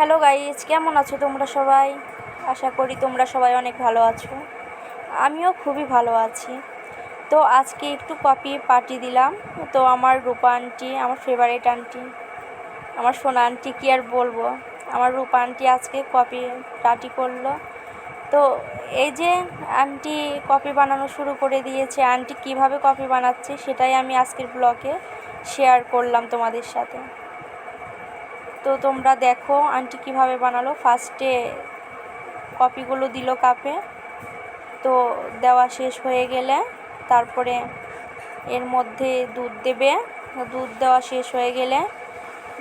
Hello guys, কেমন আছো তোমরা সবাই? আশা করি তোমরা সবাই অনেক ভালো আছো। আমিও খুবই ভালো আছি। তো আজকে একটু কপি পার্টি দিলাম। তো আমার রূপা আন্টি, আমার ফেভারিট আন্টি, আমার সোনা আন্টি, কী আর বলবো, আমার রূপা আন্টি আজকে কপি পার্টি করলো। তো এই যে আন্টি কপি বানানো শুরু করে দিয়েছে, আন্টি কিভাবে কপি বানাচ্ছে সেটাই আমি আজকের ব্লগে শেয়ার করলাম তোমাদের সাথে। তো তোমরা দেখো আন্টি কিভাবে বানালো। ফার্স্টে কপিগুলো দিল কাপে, তো দেওয়া শেষ হয়ে গেলে তারপরে এর মধ্যে দুধ দেবে। দুধ দেওয়া শেষ হয়ে গেলে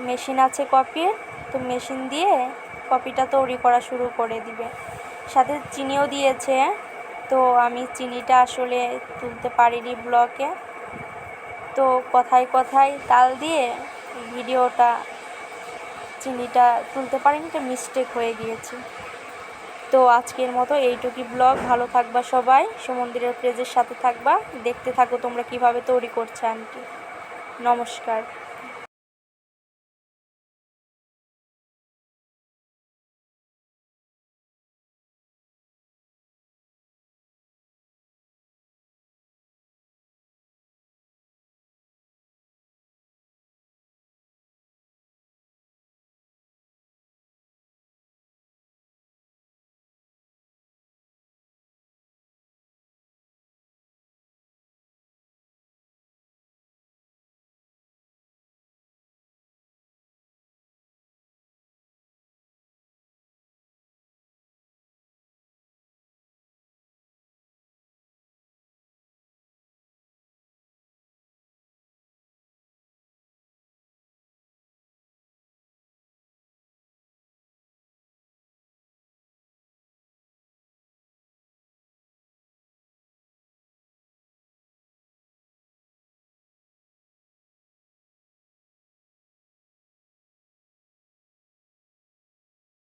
মেশিন আছে কপির, তো মেশিন দিয়ে কপিটা তৈরি করা শুরু করে দিবে। সাথে চিনিও দিয়েছে, তো আমি চিনিটা আসলে তুলতে পারিনি ব্লগে, তো কথায় কথায় তাল দিয়ে চিনিটা তুলতে পারিনি, তো মিস্টেক হয়ে গিয়েছে। তো আজকের মতো এইটুকুই ব্লগ। ভালো থাকবা সবাই, সুমন্দিরের পেজের সাথে থাকবা, দেখতে থাকো তোমরা কিভাবে তৈরি করছে আন্টি। নমস্কার।